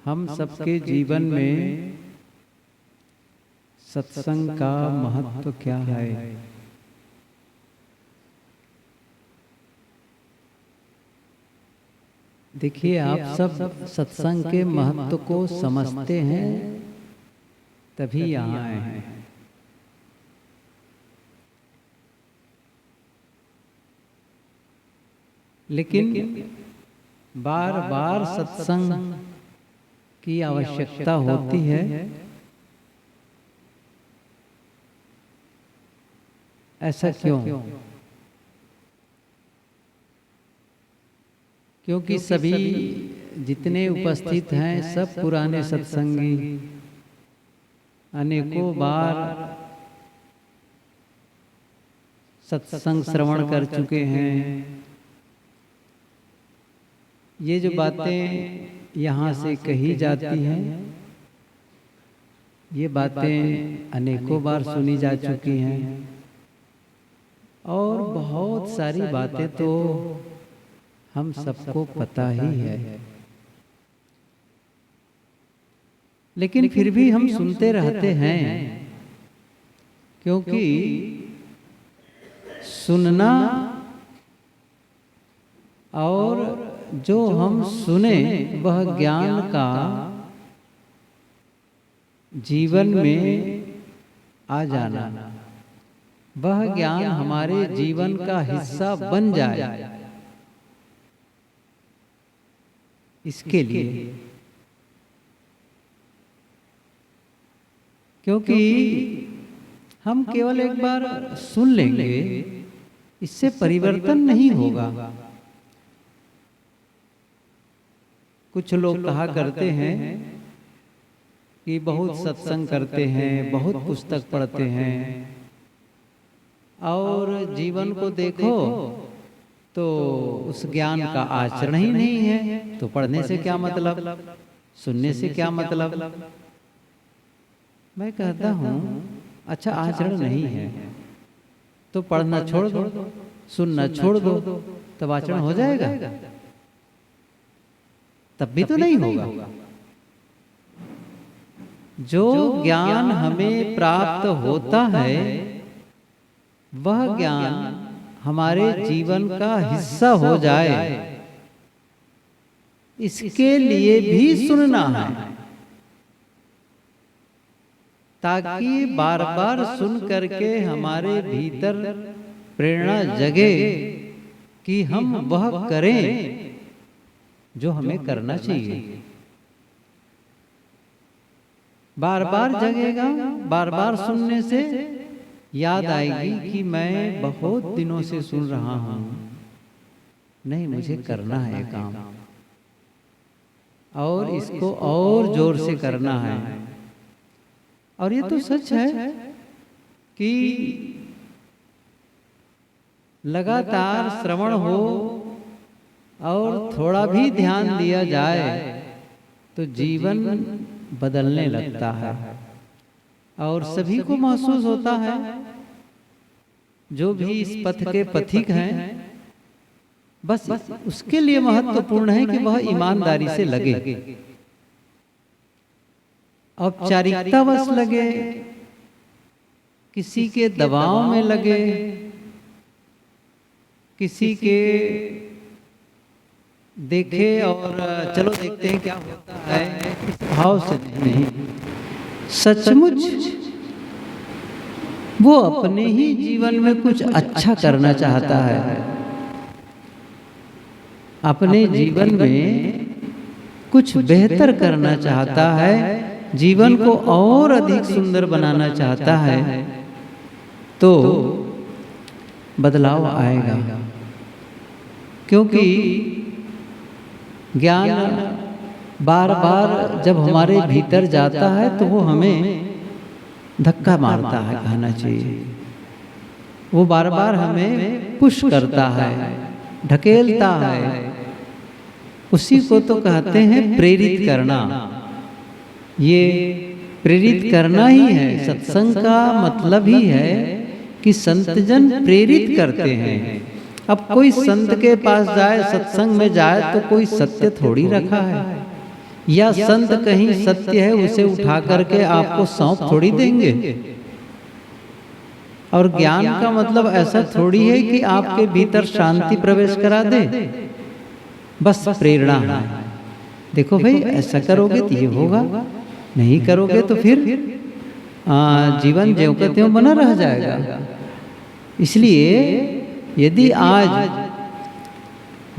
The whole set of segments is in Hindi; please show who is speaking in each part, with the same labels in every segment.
Speaker 1: हम सबके जीवन में सत्संग का महत्व क्या है। देखिए, आप सब सत्संग के महत्व को समझते हैं तभी यहाँ आए हैं। लेकिन बार बार सत्संग की आवश्यकता होती है। ऐसा क्यों? क्योंकि सभी जितने उपस्थित हैं सब पुराने सत्संगी अनेकों बार सत्संग श्रवण कर चुके हैं। ये जो बातें यहाँ से कही जाती हैं, ये बातें अनेकों बार सुनी जा चुकी हैं और बहुत सारी बातें तो हम सबको पता ही है। लेकिन फिर भी हम सुनते रहते हैं, क्योंकि सुनना और जो हम सुने वह ज्ञान का जीवन में आ जाना, वह ज्ञान हमारे जीवन का हिस्सा बन जाए, इसके लिए। क्योंकि हम केवल एक बार सुन लेंगे, इससे परिवर्तन नहीं होगा। कुछ लोग कहा करते हैं कि बहुत सत्संग करते हैं, बहुत पुस्तक पढ़ते हैं और जीवन को देखो तो उस ज्ञान का आचरण ही नहीं है, तो पढ़ने से क्या मतलब, सुनने से क्या मतलब। मैं कहता हूँ अच्छा आचरण नहीं है तो पढ़ना छोड़ दो, सुनना छोड़ दो, तब आचरण हो जाएगा? तब भी तो नहीं होगा। जो ज्ञान हमें प्राप्त होता है वह ज्ञान हमारे जीवन का हिस्सा हो जाए, इसके लिए भी सुनना है, ताकि बार बार सुन करके हमारे भीतर प्रेरणा जगे कि हम वह करें जो हमें करना चाहिए। बार बार जगेगा, बार बार सुनने से याद आएगी कि मैं बहुत दिनों से सुन रहा हूं, नहीं मुझे करना है काम और इसको और जोर से करना है। और ये तो सच है कि लगातार श्रवण हो और थोड़ा भी ध्यान दिया जाए तो जीवन बदलने लगता है। और सभी को महसूस होता है, जो भी इस पथ के पथिक हैं, बस उसके लिए महत्वपूर्ण है कि वह ईमानदारी से लगे, औपचारिकतावश लगे, किसी के दबाव में लगे, किसी के देखे और चलो देखते हैं क्या होता है, इस भाव से नहीं। सचमुच वो अपने ही जीवन में कुछ अच्छा करना चाहता है, अपने जीवन में कुछ बेहतर करना चाहता है, जीवन को और अधिक सुंदर बनाना चाहता है, तो बदलाव आएगा। क्योंकि ज्ञान बार बार जब हमारे भीतर जाता है तो वो हमें धक्का मारता है, कहना चाहिए। वो बार बार हमें पुश करता है, ढकेलता है। उसी को तो कहते हैं प्रेरित करना। ये प्रेरित करना ही है। सत्संग का मतलब ही है कि संतजन प्रेरित करते हैं। अब कोई संत के पास जाए, सत्संग में जाए तो कोई सत्य थोड़ी रखा है, या संत कहीं सत्य है उसे उठा करके आपको सौंप थोड़ी देंगे। और ज्ञान का मतलब ऐसा थोड़ी है कि आपके भीतर शांति प्रवेश करा दे, बस प्रेरणा है। देखो भाई ऐसा करोगे तो ये होगा, नहीं करोगे तो फिर जीवन ज्यों का त्यों बना रह जाएगा। इसलिए यदि आज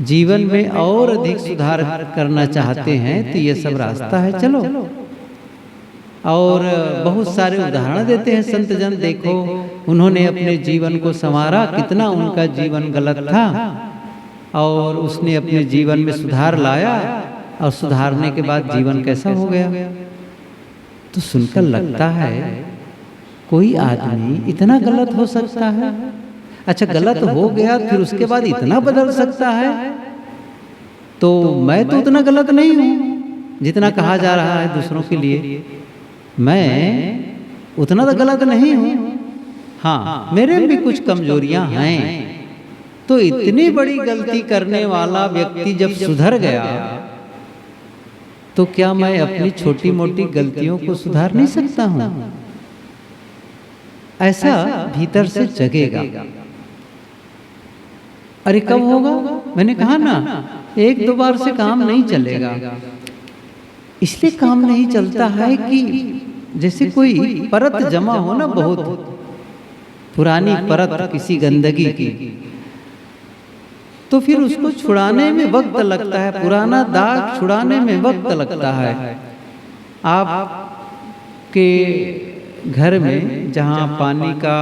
Speaker 1: जीवन में और अधिक सुधार करना चाहते हैं तो ये सब रास्ता है, चलो। और बहुत सारे उदाहरण देते हैं संत जन, देखो उन्होंने अपने जीवन को संवारा, कितना उनका जीवन गलत था और उसने अपने जीवन में सुधार लाया, और सुधारने के बाद जीवन कैसा हो गया। तो सुनकर लगता है कोई आदमी इतना गलत हो सकता है। अच्छा गलत हो गया फिर उसके बाद इतना बदल सकता है, तो मैं तो उतना गलत नहीं हूँ जितना कहा जा रहा है दूसरों के लिए। मैं उतना तो गलत नहीं हूँ, हाँ मेरे भी कुछ कमजोरियां हैं। तो इतनी बड़ी गलती करने वाला व्यक्ति जब सुधर गया तो क्या मैं अपनी छोटी मोटी गलतियों को सुधार नहीं सकता हूँ? ऐसा भीतर से जगेगा। अरे कब होगा? मैंने कहा ना, एक दो बार से काम नहीं चलेगा। इसलिए काम नहीं चलता है कि जैसे कोई परत जमा हो ना, बहुत पुरानी परत किसी गंदगी की, तो फिर उसको छुड़ाने में वक्त लगता है, पुराना दाग छुड़ाने में वक्त लगता है। आपके घर में जहाँ पानी का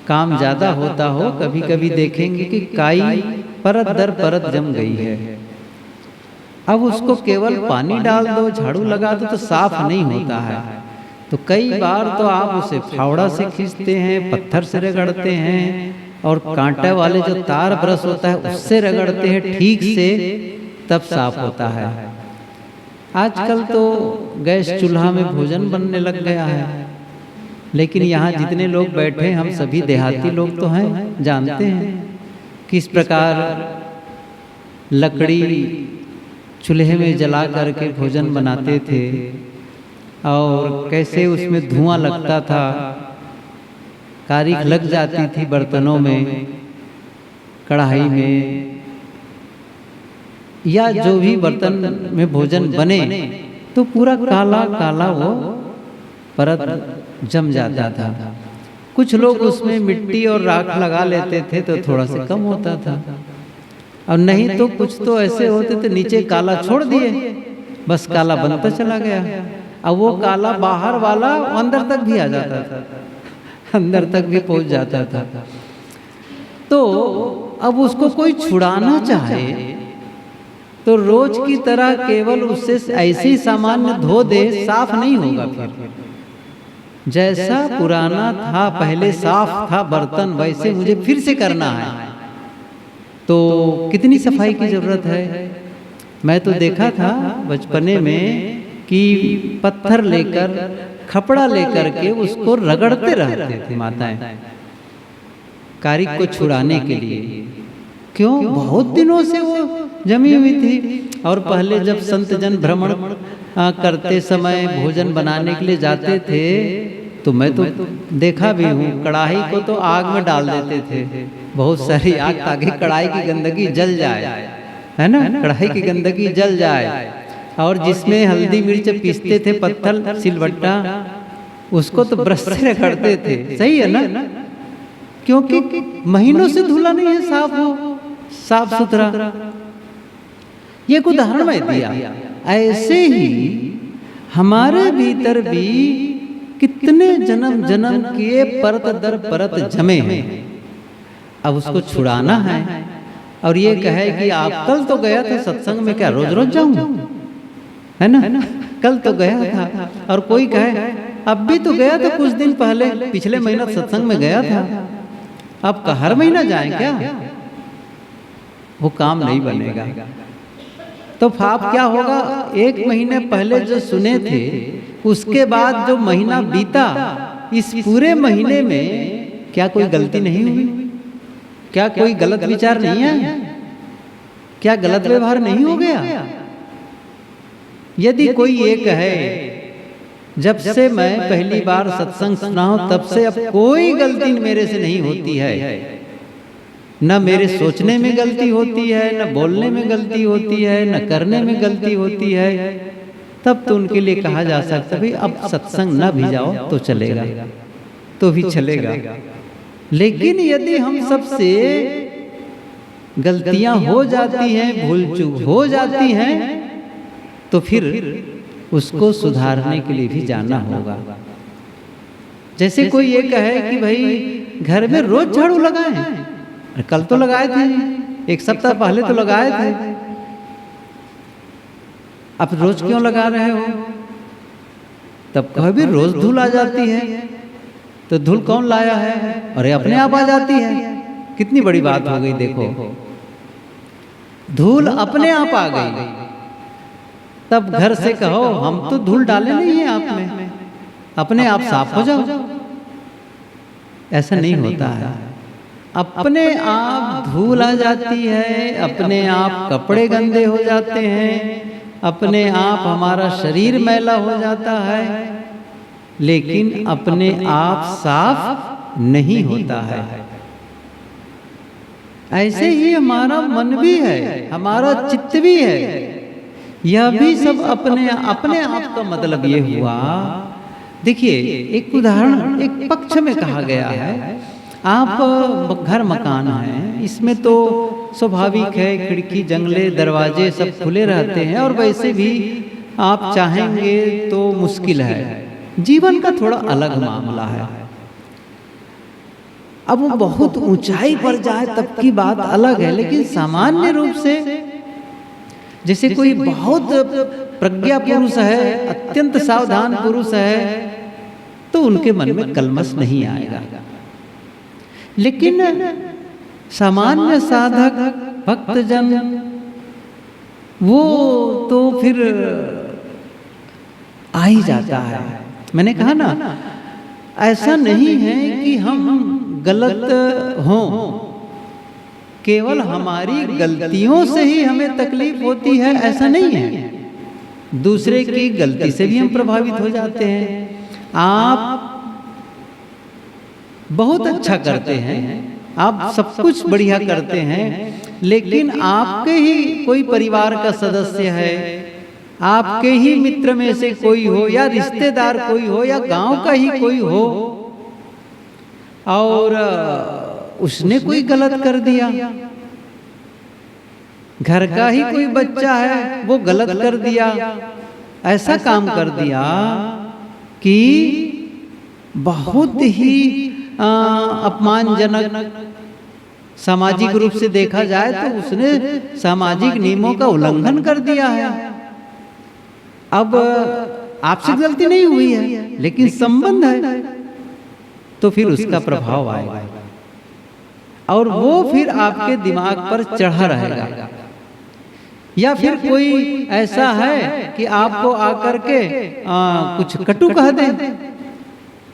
Speaker 1: काम ज़्यादा होता हो, कभी कभी देखेंगे कि काई परत दर परत जम गई है। अब उसको केवल पानी डाल दो, झाड़ू लगा दो तो साफ नहीं होता है। तो कई बार तो आप उसे फावड़ा से खींचते हैं, पत्थर से रगड़ते हैं, और कांटे वाले जो तार ब्रश होता है उससे रगड़ते हैं ठीक से, तब साफ होता है। आजकल तो गैस चूल्हा में भोजन बनने लग गया है, लेकिन यहाँ जितने लोग बैठे हम सभी देहाती लोग तो हैं, जानते हैं किस प्रकार लकड़ी चूल्हे में जला करके भोजन बनाते थे और कैसे उसमें धुआं लगता था, कारीख लग जाती थी बर्तनों में, कढ़ाई में, या जो भी बर्तन में भोजन बने तो पूरा काला काला वो परत जम जाता था। कुछ लोग उसमें मिट्टी और राख लगा लेते थे तो थोड़ा सा कम होता था, और नहीं तो कुछ तो ऐसे होते थे नीचे काला छोड़ दिए, बस काला बनता चला गया। अब वो काला बाहर वाला अंदर तक भी आ जाता था, अंदर तक भी पहुंच जाता था। तो अब उसको कोई छुड़ाना चाहे तो रोज की तरह केवल उससे ऐसे ही सामान्य धो दे, साफ नहीं होगा। फिर जैसा पुराना था, पहले साफ था बर्तन, वैसे मुझे फिर से करना है। तो कितनी सफाई की जरूरत है। मैं तो देखा था बचपने में कि पत्थर लेकर, खपड़ा लेकर के उसको रगड़ते रहते थे माताएं, कारीख को छुड़ाने के लिए। क्यों? बहुत दिनों से वो जमी हुई थी। और पहले जब संत जन भ्रमण करते समय भोजन बनाने के लिए जाते थे तो मैं तो देखा भी हूँ, कढ़ाई को तो आग में डाल देते थे, बहुत सारी आग, ताकि कढ़ाई की गंदगी जल जाए, है ना, कढ़ाई की गंदगी जल जाए। और जिसमें हल्दी मिर्च पीसते थे पत्थर सिलबट्टा, उसको तो ब्रश से रगड़ते थे। सही है ना, क्योंकि महीनों से धुला नहीं है, साफ हो, साफ सुथरा। ये एक उदाहरण मैं दिया। ऐसे ही हमारे भीतर भी कितने जन्म जन्म किए परत दर परत जमे हैं। अब उसको छुड़ाना है। और ये कहे कि आप कल तो गया था सत्संग में, क्या रोज रोज जाऊं, है ना, कल तो गया था। और कोई कहे अब भी तो गया था, कुछ दिन पहले पिछले महीना सत्संग में गया था, अब हर महीना जाएं क्या? वो काम नहीं बनेगा। तो आप क्या होगा, एक महीने पहले जो सुने थे उसके बाद जो महीना बीता, इस पूरे महीने में क्या कोई गलती नहीं हुई? क्या कोई गलत विचार नहीं है? क्या गलत व्यवहार नहीं हो गया? यदि कोई ये कहे जब से मैं पहली बार सत्संग सुना हूं तब से अब कोई गलती मेरे से नहीं होती है, न मेरे सोचने में गलती होती है, न बोलने में गलती होती है, न करने में गलती होती है, तब तो उनके लिए कहा जा सकता भाई अब सत्संग न भी जाओ तो चलेगा, तो भी चलेगा। लेकिन यदि हम सबसे गलतियां हो जाती हैं, भूल चूक हो जाती हैं, तो फिर उसको सुधारने के लिए भी जाना होगा। जैसे कोई ये कहे कि भाई घर में रोज झाड़ू लगाएं, कल तो लगाए थे, एक सप्ताह पहले तो लगाए थे, अब रोज क्यों लगा रहे हो? तब कभी रोज धूल आ जाती है, तो धूल कौन लाया है? अरे अपने आप आ जाती है। कितनी बड़ी बात हो गई, देखो धूल अपने आप आ गई। तब घर से कहो हम तो धूल डाले नहीं है आप में, अपने आप साफ हो जाओ। ऐसा नहीं होता है, अपने आप धूल आ जाती है, अपने आप कपड़े गंदे हो जाते हैं, अपने आप हमारा शरीर मैला हो जाता है, लेकिन अपने आप साफ नहीं होता है। ऐसे ही हमारा मन भी है, हमारा चित्त भी है, यह भी सब अपने आप का मतलब ये हुआ। देखिए एक उदाहरण, एक पक्ष में कहा गया है, आप घर मकान है, इसमें तो स्वाभाविक है खिड़की जंगले दरवाजे सब खुले रहते हैं, और वैसे भी आप चाहेंगे तो मुश्किल है। जीवन का थोड़ा अलग मामला है, अब वो बहुत ऊंचाई पर जाए तब की बात अलग है, लेकिन सामान्य रूप से जैसे कोई बहुत प्रज्ञा पुरुष है, अत्यंत सावधान पुरुष है, तो उनके मन में कलमश नहीं आएगा। लेकिन सामान्य साधक भक्तजन वो तो फिर आ ही जाता है। मैंने कहा ना, ऐसा नहीं है कि हम गलत हों, केवल हमारी गलतियों से ही हमें तकलीफ होती है, ऐसा नहीं है। दूसरे की गलती से भी हम प्रभावित हो जाते हैं। आप बहुत अच्छा करते हैं, आप सब कुछ बढ़िया करते हैं, लेकिन आपके ही कोई परिवार का सदस्य है, आपके ही मित्र में से कोई हो, या रिश्तेदार कोई हो, या गांव का ही कोई हो, और उसने कोई गलत कर दिया, घर का ही कोई बच्चा है वो गलत कर दिया, ऐसा काम कर दिया कि बहुत ही अपमानजनक, सामाजिक रूप से देखा जाए तो उसने सामाजिक नियमों का उल्लंघन कर दिया है। अब आपसे गलती नहीं हुई है, लेकिन संबंध है, तो फिर उसका प्रभाव आएगा, और वो फिर आपके दिमाग पर चढ़ा रहेगा। या फिर कोई ऐसा है कि आपको आकर के कुछ कटु कह दे,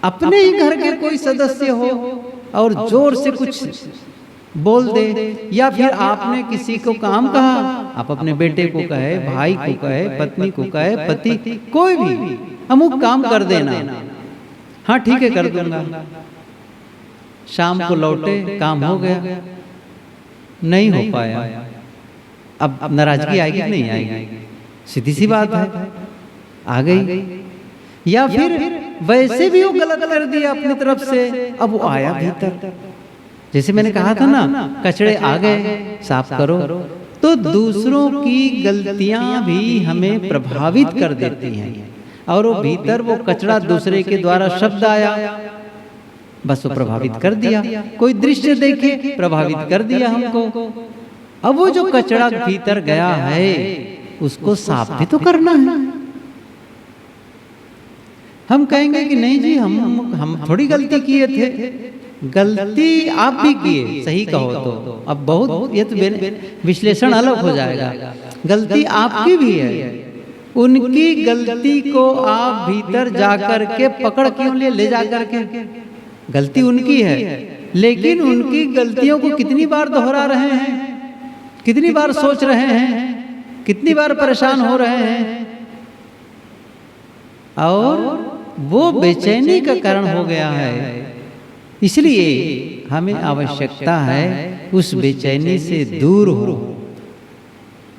Speaker 1: अपने ही घर के कोई सदस्य हो और जोर से कुछ बोल दे, या फिर आपने किसी को काम कहा, आप अपने बेटे को कहे, भाई को कहे, पत्नी को कहे, पति कोई भी, अमुक काम कर देना, हाँ ठीक है कर दूंगा, शाम को लौटे काम हो गया, नहीं हो पाया, अब नाराजगी आएगी नहीं आएगी? सीधी सी बात है, आ गई। या फिर वैसे भी वो गलत कर दिया अपनी तरफ से, अब वो आया भीतर, जैसे मैंने कहा था ना, कचड़े आ गए साफ करो, तो दूसरों की गलतियां भी हमें प्रभावित कर देती हैं, और वो भीतर वो कचड़ा दूसरे के द्वारा शब्द आया, बस वो प्रभावित कर दिया, कोई दृश्य देखे प्रभावित कर दिया हमको। अब वो जो कचड़ा भीतर गया है उसको साफ भी तो करना है। हम कहेंगे कि नहीं जी हम थोड़ी गलती किए थे, गलती आप भी किए, सही कहो तो अब बहुत ये तो विश्लेषण अलग हो जाएगा, गलती आपकी भी है, उनकी गलती को आप भीतर जाकर के पकड़ क्यों ले जाकर के, गलती उनकी है, लेकिन उनकी गलतियों को कितनी बार दोहरा रहे हैं, कितनी बार सोच रहे हैं, कितनी बार परेशान हो रहे हैं, और वो बेचैनी का कारण हो गया है। इसलिए हमें आवश्यकता है उस बेचैनी से दूर हो,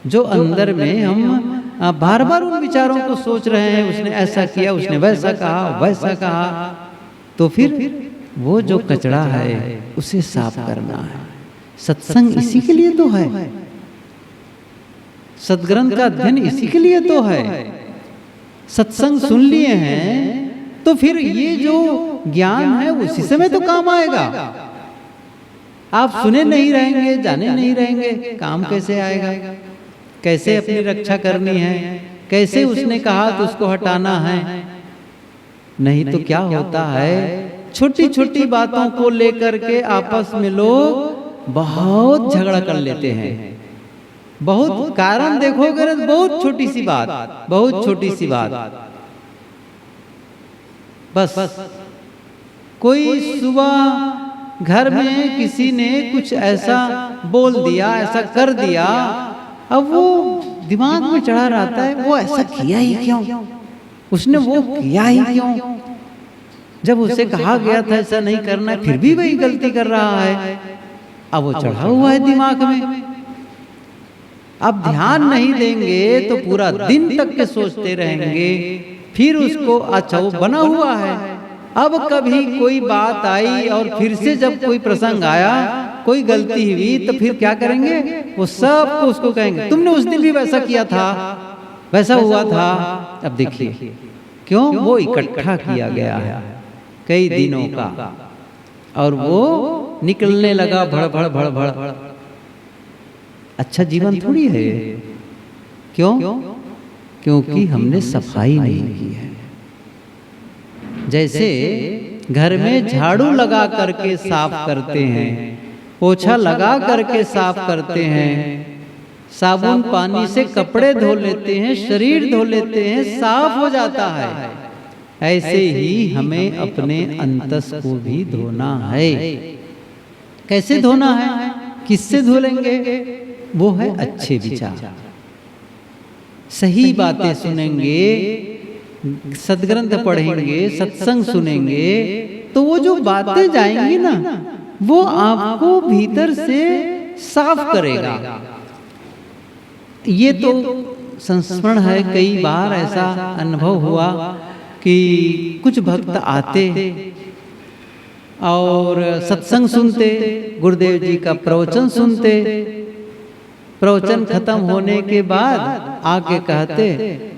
Speaker 1: जो अंदर में हम बार बार उन विचारों को सोच रहे हैं, उसने ऐसा किया, उसने वैसा कहा, वैसा कहा, तो फिर वो जो कचरा है उसे साफ करना है। सत्संग इसी के लिए तो है, सदग्रंथ का अध्ययन इसी के लिए तो है। सत्संग सुन लिए हैं तो फिर ये जो ज्ञान है उसी समय तो काम आएगा। आप सुने नहीं रहेंगे, जाने नहीं रहेंगे, काम कैसे आएगा? कैसे अपनी रक्षा करनी है, कैसे उसने कहा तो उसको हटाना है? नहीं तो क्या होता है, छोटी छोटी बातों को लेकर के आपस में लोग बहुत झगड़ा कर लेते हैं। बहुत कारण देखोगे ना, बहुत छोटी सी बात, बहुत छोटी सी बात, बस कोई सुबह घर में किसी ने कुछ ऐसा बोल दिया, ऐसा कर दिया, अब वो दिमाग में चढ़ा रहता है, वो ऐसा किया ही क्यों, उसने वो किया ही क्यों, जब उसे कहा गया था ऐसा नहीं करना, फिर भी वही गलती कर रहा है। अब वो चढ़ा हुआ है दिमाग में। अब ध्यान नहीं देंगे तो पूरा दिन तक के सोचते रहेंगे, फिर उसको अच्छा वो बना हुआ है। अब कभी कोई बात आई और फिर से जब कोई प्रसंग आया, कोई गलती हुई, तो फिर क्या करेंगे, वो सब को उसको कहेंगे तुमने उस दिन भी वैसा किया था, वैसा हुआ था। अब देखिए क्यों, वो इकट्ठा किया गया है कई दिनों का, और वो निकलने लगा भड़ भड़ भड़ भड़। अच्छा जीवन थोड़ी है। क्यों? क्योंकि हमने सफाई नहीं की है। जैसे घर में झाड़ू लगा करके साफ करते हैं, पोछा लगा करके साफ करते हैं, साबुन पानी से कपड़े धो लेते हैं, शरीर धो लेते हैं, साफ हो जाता है। ऐसे ही हमें अपने अंतस को भी धोना है। कैसे धोना है, किससे धो लेंगे? वो है अच्छे विचार, सही बातें सुनेंगे, सदग्रंथ पढ़ेंगे, सत्संग सुनेंगे, तो वो जो बातें जाएंगी ना, वो आपको भीतर से साफ करेगा। ये तो संस्मरण है, कई बार ऐसा अनुभव हुआ कि कुछ भक्त आते और सत्संग सुनते, गुरुदेव जी का प्रवचन सुनते, प्रवचन खत्म होने के बाद आके कहते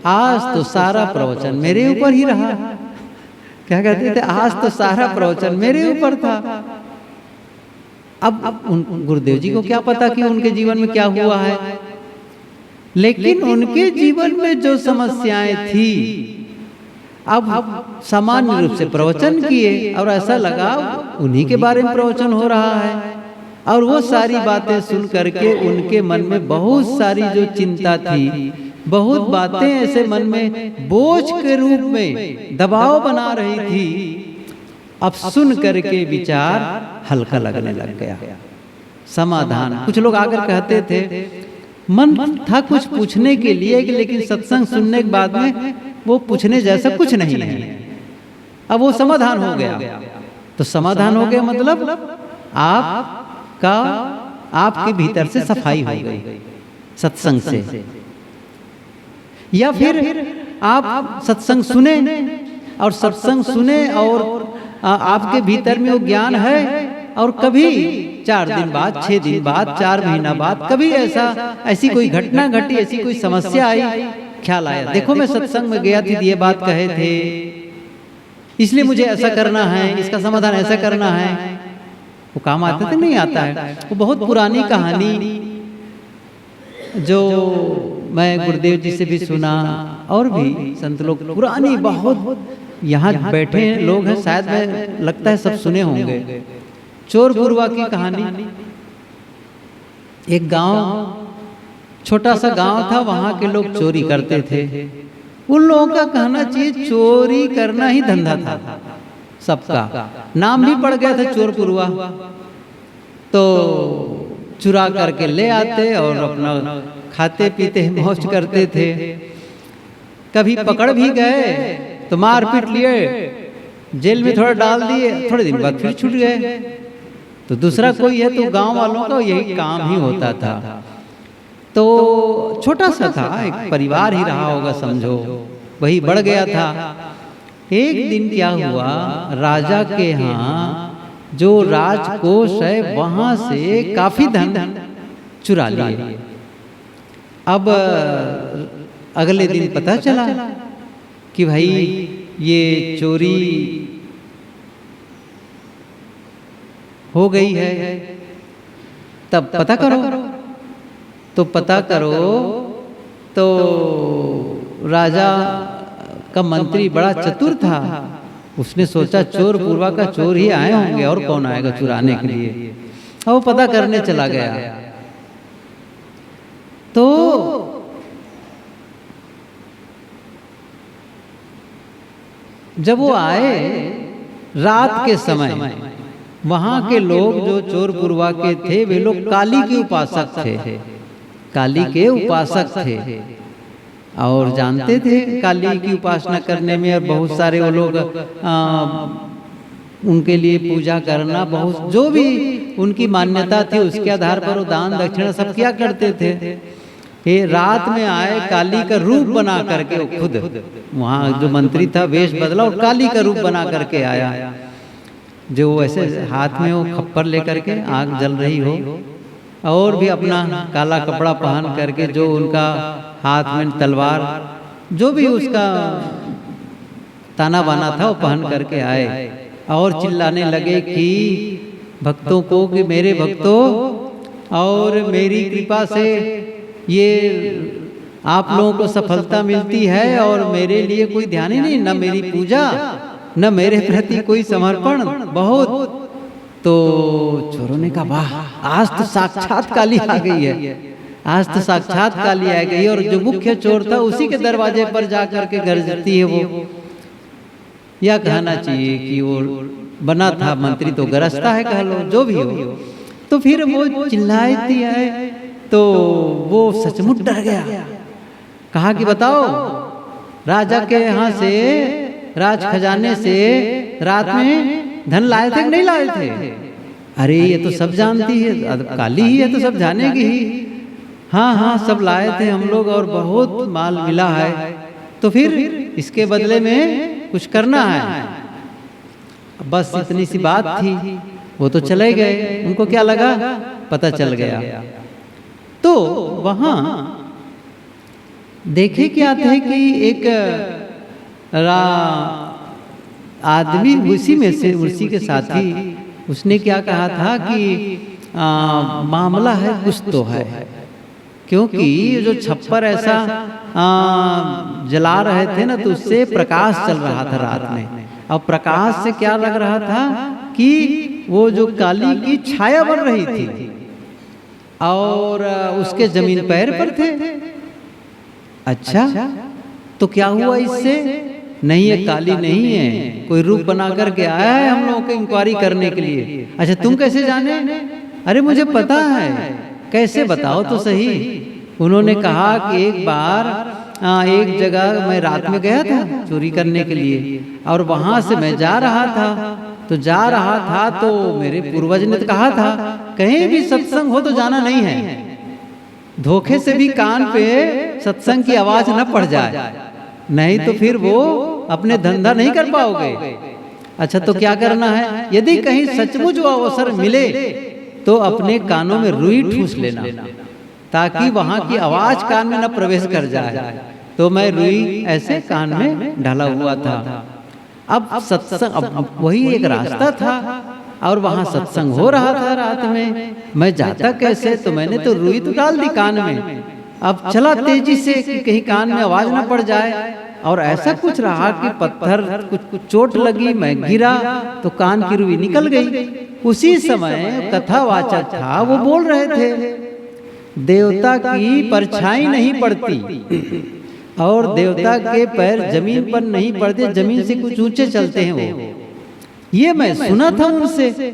Speaker 1: आज तो सारा प्रवचन मेरे ऊपर ही रहा। क्या कहते थे, आज तो सारा प्रवचन मेरे ऊपर था। अब गुरुदेव जी को क्या पता कि उनके जीवन में क्या हुआ है, लेकिन उनके जीवन में जो समस्याएं थी, अब सामान्य रूप से प्रवचन किए और ऐसा लगा उन्हीं के बारे में प्रवचन हो रहा है, और वो सारी बातें सुन करके उनके मन में बहुत सारी जो चिंता थी, बहुत बातें ऐसे मन में बोझ के रूप में दबाव बना रही थी, अब सुन करके विचार हल्का लगने लग गया। समाधान, कुछ लोग आकर कहते थे मन था कुछ पूछने के लिए, लेकिन सत्संग सुनने के बाद में वो पूछने जैसा कुछ नहीं है, अब वो समाधान हो गया। तो समाधान हो गया मतलब आपके भीतर से सफाई हो गई सत्संग से। या फिर आप सत्संग सुने और सत्संग सुने और आपके भीतर में वो ज्ञान है, और कभी 4 दिन बाद, 6 दिन बाद, 4 महीना बाद कभी ऐसी कोई घटना घटी, ऐसी कोई समस्या आई, ख्याल आया देखो मैं सत्संग में गया थी, ये बात कहे थे, इसलिए मुझे ऐसा करना है, इसका समाधान ऐसा करना है। वो काम आता है नहीं आता है। वो बहुत पुरानी कहानी जो मैं गुरुदेव जी से भी सुना, और भी संत लोग पुरानी, बहुत यहाँ बैठे लोग हैं शायद में लगता है सब सुने होंगे। चोरपुरवा की कहानी। एक गांव, छोटा सा गांव था, वहां के लोग चोरी करते थे। उन लोगों का कहना चाहिए चोरी करना ही धंधा था सबका, नाम भी पड़ गया था चोरपुरवा। तो चुरा करके ले आते और अपना खाते पीते मौज करते थे। कभी पकड़ भी गए तो मार पीट लिए, जेल में थोड़ा डाल दिए, थोड़े दिन बाद फिर छूट गए। तो दूसरा कोई है तो गांव वालों का यही काम ही होता था। तो छोटा सा था, एक परिवार ही रहा होगा समझो, वही बढ़ गया था। एक दिन क्या हुआ, राजा के यहाँ जो राजकोष है वहां से काफी धन चुरा लिए। अब अगले दिन पता चला कि भाई ये चोरी हो गई है, तब पता करो। तो पता करो तो राजा का मंत्री बड़ा चतुर था, उसने सोचा चोर पूर्वा का चोर ही आए होंगे और कौन आएगा चुराने के लिए। और वो पता करने चला गया। तो जब वो आए रात के समय, वहां के लोग जो चोर पूर्वा के थे वे लोग काली के उपासक थे, काली के उपासक थे और जानते थे काली की उपासना करने में। और बहुत सारे वो लोग उनके लिए पूजा करना, बहुत जो भी उनकी मान्यता थी उसके आधार पर वो दान दक्षिणा सब क्या करते थे। ये रात में आए, काली का रूप बना करके, वो खुद वहाँ जो मंत्री था वेश बदला और काली का रूप बना करके आया, जो ऐसे हाथ में वो खप्पर लेकर के आग जल रही हो और भी अपना काला कपड़ा पहन करके, जो उनका हाथ में तलवार, जो भी उसका ताना बाना था वो पहन करके आए और चिल्लाने लगे कि भक्तों को कि मेरे भक्तों और मेरी कृपा से ये आप लोगों को सफलता मिलती है और मेरे लिए कोई ध्यान ही नहीं, न मेरी पूजा न मेरे प्रति कोई समर्पण, बहुत। तो चोरों ने कहा वाह, आज तो साक्षात काली आ गई है, आज तो साक्षात काली आ गई। और जो मुख्य चोर था उसी के दरवाजे पर जाकर के गरजती है वो। या कहना चाहिए कि वो बना था मंत्री तो गरजता है, कह लो जो भी हो। तो फिर वो चिल्लाती है तो वो सचमुच डर गया। कहा कि बताओ राजा के यहाँ से, राज खजाने से रात में धन लाए थे कि नहीं लाए थे? अरे ये तो सब जानती है, काली ही है तो सब जानेगी ही। हाँ हाँ सब लाए थे हम लोग और बहुत माल मिला है, तो फिर इसके बदले में कुछ करना है। बस इतनी सी बात थी, वो तो चले गए। उनको क्या लगा, पता चल गया। तो वहाँ देखे क्या थे कि एक आदमी उसी में से, उसी के साथी, उसने क्या कहा था कि मामला है कुछ तो है, क्योंकि जो छप्पर ऐसा जला रहे थे ना तो उससे प्रकाश चल रहा था रात में। और प्रकाश से क्या लग रहा था कि वो जो काली की छाया बन रही थी और उसके जमीन पैर पर थे। अच्छा तो क्या हुआ इससे? नहीं है, काली नहीं है, कोई रूप बना करके आया है हम लोगों को इंक्वायरी करने के लिए। अच्छा तुम कैसे जाने? अरे मुझे पता है। कैसे बताओ तो सही। उन्होंने कहा कि एक बार एक जगह मैं रात में गया था चोरी करने के लिए और वहां से मैं जा रहा था, तो जा रहा था तो मेरे पूर्वज ने कहा था कहीं भी सत्संग हो तो जाना नहीं है, धोखे से भी कान पे सत्संग की आवाज न पड़ जाए, नहीं तो फिर वो अपने धंधा नहीं कर पाओगे। अच्छा तो क्या करना है? यदि कहीं सचमुच वो अवसर मिले तो अपने कानों में रुई ठूस लेना ताकि वहां की आवाज कान में न प्रवेश कर जाए। तो मैं रुई ऐसे कान में डाला हुआ था। अब सत्संग, अब वही एक रास्ता था और वहां सत्संग हो रहा था रात में, मैं जाता कैसे? तो मैंने तो रुई तो डाल दी कान में। अब चला तेजी से कि कहीं कान में आवाज ना पड़ जाए, और ऐसा कुछ रहा कि पत्थर कुछ चोट लगी, मैं गिरा तो कान की रुई निकल गई। उसी समय कथावाचक था, वो बोल रहे थे देवता की परछाई नहीं पड़ती और देवता के पैर जमीन पर नहीं पड़ते, जमीन से कुछ ऊंचे चलते हैं वो। ये मैं सुना था उनसे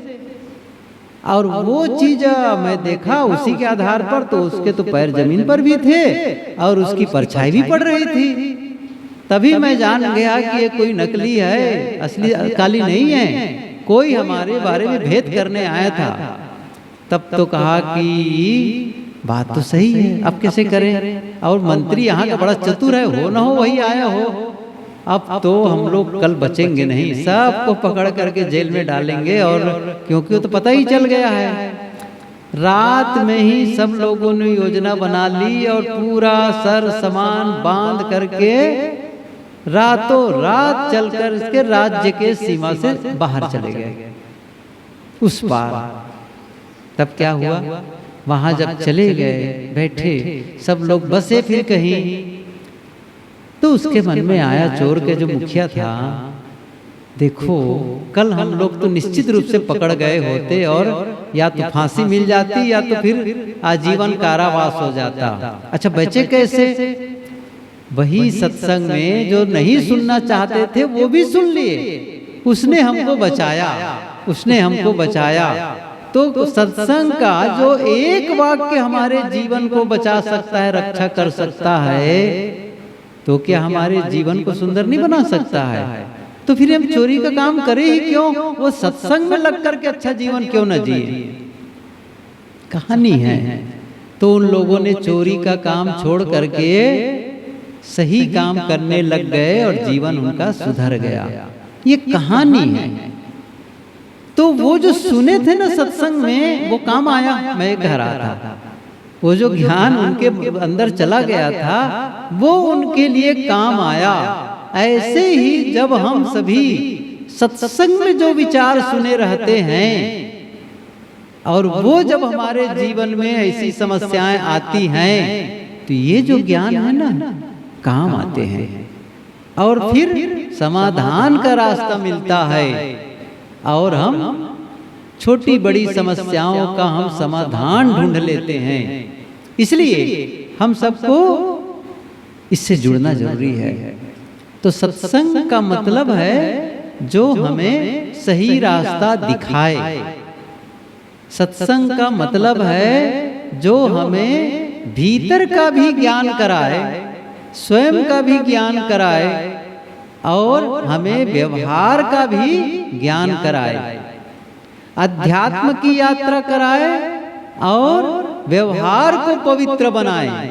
Speaker 1: और वो चीज मैं देखा उसी के आधार पर, तो उसके तो पैर जमीन पर भी थे और उसकी परछाई भी पड़ रही थी। तभी मैं जान गया कि ये कोई नकली है, असली काली नहीं है, कोई हमारे बारे में भेद करने आया था। तब तो कहा कि बात तो सही है, अब कैसे करें? और मंत्री यहाँ का बड़ा चतुर है, हो ना हो वही आया हो। अब तो हम लोग कल बचेंगे नहीं, सबको पकड़ करके जेल में डालेंगे। और क्योंकि वो तो पता ही चल गया है। रात में ही सब लोगों ने योजना बना ली और पूरा सर सामान बांध करके रातों रात चलकर इसके राज्य के सीमा से बाहर चले गए उस पार। तब क्या हुआ, वहां जब चले गए, बैठे सब लोग बसे फिर कहीं, तो उसके मन में आया, चोर के जो मुखिया था, देखो कल हम लोग तो निश्चित रूप से पकड़ गए होते और या तो फांसी मिल जाती या तो फिर आजीवन कारावास हो जाता। अच्छा बचे कैसे? वही सत्संग में जो नहीं सुनना चाहते थे वो भी सुन लिए, उसने हमको बचाया, उसने हमको बचाया। तो सत्संग का जो एक वाक्य हमारे जीवन को बचा सकता है, रक्षा कर सकता है, तो क्या हमारे जीवन को सुंदर नहीं बना सकता है? तो फिर हम चोरी का काम करें ही क्यों? वो सत्संग में लग करके अच्छा जीवन क्यों न जिए? कहानी है। तो उन लोगों ने चोरी का काम छोड़ करके सही काम करने लग गए और जीवन उनका सुधर गया। ये कहानी है। तो वो जो सुने थे ना सत्संग में, वो काम आया। मैं कह रहा था वो जो ज्ञान उनके अंदर चला गया था वो उनके लिए काम आया। ऐसे ही जब हम सभी सत्संग में जो विचार सुने रहते हैं और वो जब हमारे जीवन में ऐसी समस्याएं आती हैं, तो ये जो ज्ञान है ना काम आते हैं और फिर समाधान का रास्ता मिलता है और हम छोटी बड़ी समस्याओं का हम समाधान ढूंढ लेते हैं। इसलिए हम सबको इससे जुड़ना जरूरी है। तो सत्संग का मतलब है जो हमें सही रास्ता दिखाए। सत्संग का मतलब है जो हमें भीतर का भी ज्ञान कराए, स्वयं का भी ज्ञान कराए और हमें व्यवहार का भी ज्ञान कराए, अध्यात्म की यात्रा कराए और व्यवहार को पवित्र बनाए।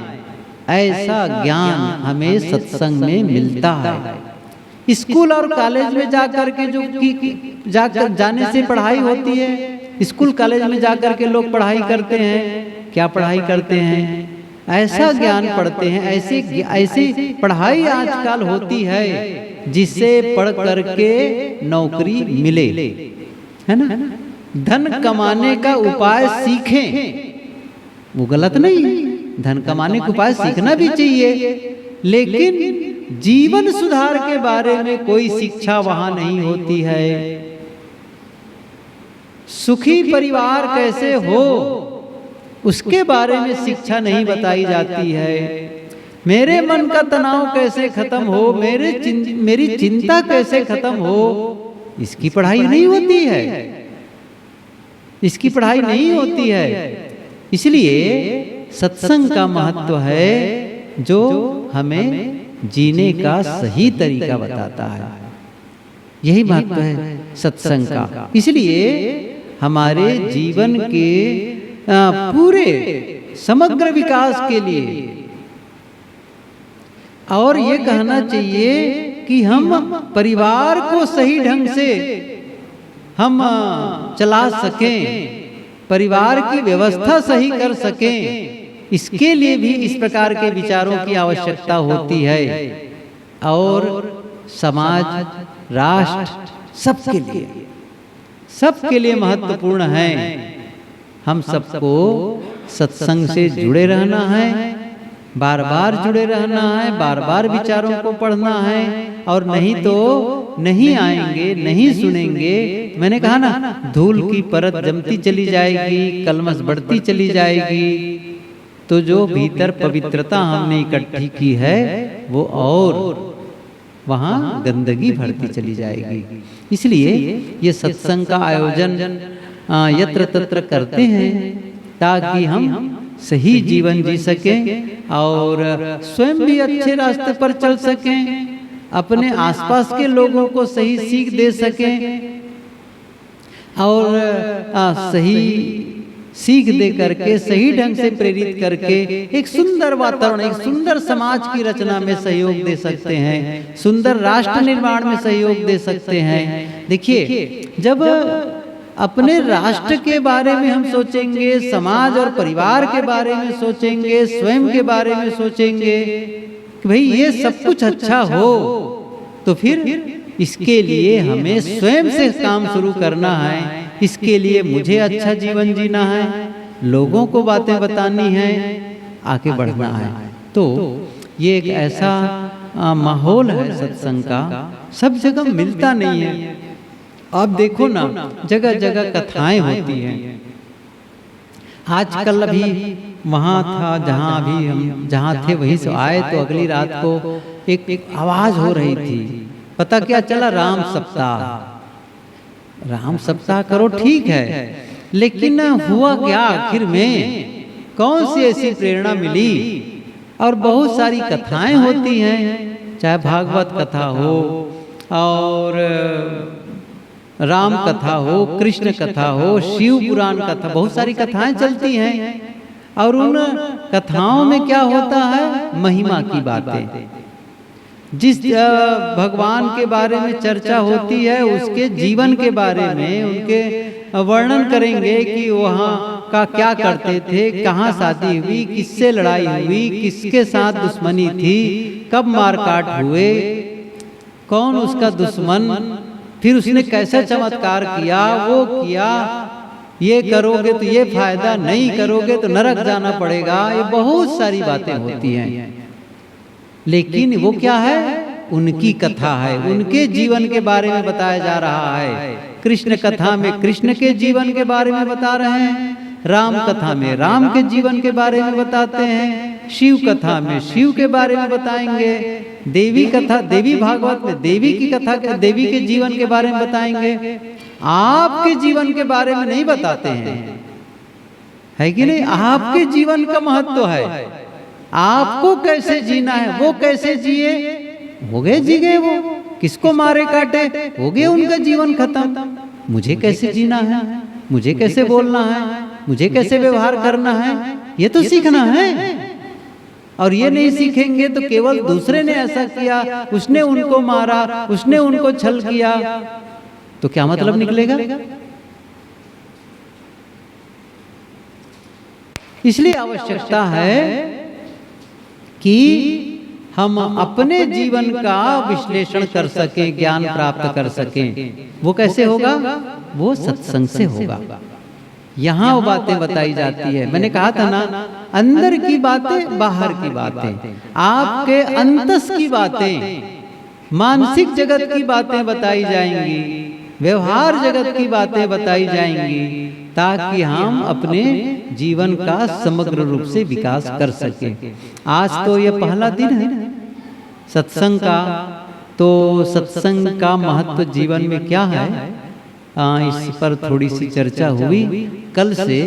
Speaker 1: ऐसा ज्ञान हमें सत्संग में मिलता है। स्कूल और कॉलेज में जाकर के जो जाने से पढ़ाई होती है, स्कूल कॉलेज में जाकर के लोग पढ़ाई करते हैं। क्या पढ़ाई करते हैं? ऐसा ज्ञान पढ़ते हैं। ऐसी पढ़ाई आजकल होती है जिससे पढ़ करके नौकरी मिले, है ना? धन कमाने का उपाय सीखें, वो गलत नहीं। धन कमाने का उपाय सीखना भी चाहिए, लेकिन जीवन सुधार के बारे में कोई शिक्षा वहां नहीं होती है। सुखी परिवार कैसे हो उसके बारे में शिक्षा नहीं बताई जाती है। मेरे मन का तनाव कैसे खत्म हो, मेरी चिंता कैसे खत्म हो, इसकी पढ़ाई नहीं होती है, इसकी पढ़ाई नहीं होती है। इसलिए सत्संग का महत्व है जो हमें जीने का सही तरीका बताता है। यही महत्व है सत्संग का। इसलिए हमारे जीवन के पूरे समग्र विकास के लिए और ये कहना चाहिए कि हम परिवार को सही ढंग से हम चला सकें, परिवार की व्यवस्था सही कर सकें, इसके लिए भी इस प्रकार के विचारों की आवश्यकता होती है। और समाज, राष्ट्र सबके लिए महत्वपूर्ण है। हम सबको सत्संग से जुड़े रहना है, बार बार जुड़े रहना है, बार बार विचारों को पढ़ना है। और नहीं तो नहीं आएंगे, नहीं सुनेंगे। मैंने कहा ना, धूल की परत जमती चली जाएगी, कलमश बढ़ती चली जाएगी, तो जो भीतर पवित्रता हमने इकट्ठी की है वो और वहाँ गंदगी भरती चली जाएगी। इसलिए ये सत्संग का आयोजन यत्र तत्र करते हैं ताकि हम सही जीवन जी सकें और स्वयं भी अच्छे रास्ते पर चल सकें अपने आसपास के लोगों को सही सीख दे सकें और सही सीख दे करके सही ढंग से प्रेरित करके एक सुंदर वातावरण, एक सुंदर समाज की रचना में सहयोग दे सकते हैं, सुंदर राष्ट्र निर्माण में सहयोग दे सकते हैं। देखिए, जब अपने राष्ट्र के बारे में हम सोचेंगे, समाज और परिवार के बारे में सोचेंगे, स्वयं के बारे में सोचेंगे कि भाई ये सब कुछ अच्छा हो, तो फिर इसके लिए हमें स्वयं से काम शुरू करना है। इसके लिए मुझे अच्छा जीवन जीना है, लोगों को बातें बतानी है, आगे बढ़ना है। तो ये एक ऐसा माहौल है सत्संग का, सब जगह मिलता नहीं है। आप देखो ना, जगह जगह कथाएं होती हैं। आजकल अभी वहाँ था जहाँ अभी हम जहाँ थे वहीं से आए तो अगली रात को एक आवाज हो रही थी, पता क्या चला? राम सप्ताह। राम सप्ताह करो, ठीक है, लेकिन हुआ क्या आखिर में? कौन सी ऐसी प्रेरणा मिली? और बहुत सारी कथाएं होती हैं, चाहे भागवत कथा हो और राम कथा हो, कृष्ण कथा हो, शिव पुराण कथा, बहुत सारी कथाएं चलती हैं। और उन कथाओं में क्या होता है? महिमा की बातें। जिस भगवान के बारे में चर्चा होती है, उसके जीवन के बारे में उनके वर्णन करेंगे कि वहाँ का क्या करते थे, कहाँ शादी हुई, किससे लड़ाई हुई, किसके साथ दुश्मनी थी, कब मारकाट हुए, कौन उसका दुश्मन, फिर उसने कैसा चमत्कार किया, वो किया, ये करोगे तो ये फायदा, नहीं करोगे तो नरक जाना पड़ेगा। ये बहुत सारी बातें होती हैं, लेकिन वो क्या है? उनकी कथा है, उनके जीवन के बारे में बताया जा रहा है। कृष्ण कथा में कृष्ण के जीवन के बारे में बता रहे हैं, राम कथा में राम के जीवन के बारे में बताते हैं, शिव कथा में शिव के बारे में बताएंगे, देवी कथा, देवी भागवत में देवी की कथा, देवी के जीवन के बारे में बताएंगे। आपके जीवन के बारे में नहीं बताते हैं, है कि नहीं? आपके जीवन का महत्व है, आपको कैसे जीना है, वो कैसे जिए, हो गए जी गए, वो किसको मारे काटे, हो गए उनका जीवन खत्म। मुझे कैसे जीना है, मुझे कैसे बोलना है, मुझे कैसे व्यवहार करना है, ये तो सीखना है। और ये नहीं सीखेंगे तो केवल दूसरे ने ऐसा किया, उसने उनको मारा, उसने उनको छल किया, तो क्या मतलब निकलेगा? इसलिए आवश्यकता है कि हम अपने जीवन का विश्लेषण कर सकें, ज्ञान प्राप्त कर सकें। वो कैसे होगा? वो सत्संग से होगा। यहाँ वो बातें बताई जाती है। मैंने कहा था ना, अंदर की बातें, बाहर की बातें, आपके अंतस की बातें, मानसिक जगत की बातें बताई जाएंगी, व्यवहार जगत की बातें बताई जाएंगी, ताकि हम अपने जीवन का समग्र रूप से विकास कर सकें। आज तो ये पहला दिन है सत्संग का, तो सत्संग का महत्व जीवन में क्या है, इस पर थोड़ी सी चर्चा हुई। कल से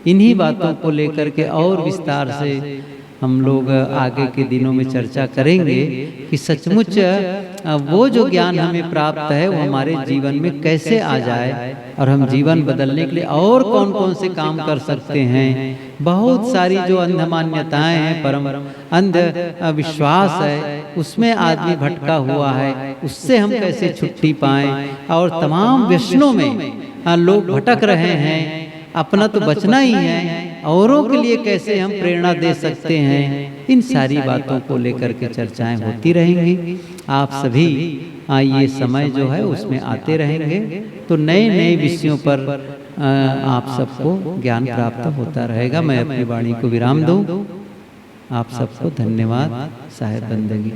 Speaker 1: इन्हीं बातों को लेकर के और विस्तार से हम लोग आगे के दिनों में चर्चा करेंगे कि सचमुच वो जो ज्ञान हमें प्राप्त है वो हमारे जीवन में कैसे आ जाए, और हम जीवन बदलने के लिए और कौन कौन से काम कर सकते हैं। बहुत सारी जो अंध मान्यताएं हैं, परम अंध विश्वास है, उसमें आदमी भटका हुआ है, उससे हम कैसे छुट्टी पाएं। और तमाम व्यसनों में लोग भटक रहे हैं, अपना तो बचना ही है, औरों के लिए कैसे हम प्रेरणा दे सकते हैं। इन सारी बातों को लेकर के चर्चाएं होती रहेंगी। आप सभी ये समय जो है उसमें आते रहेंगे, तो नए नए विषयों पर आप सबको ज्ञान प्राप्त होता रहेगा। मैं अपनी वाणी को विराम दूं। आप सबको धन्यवाद। साहेब बंदगी।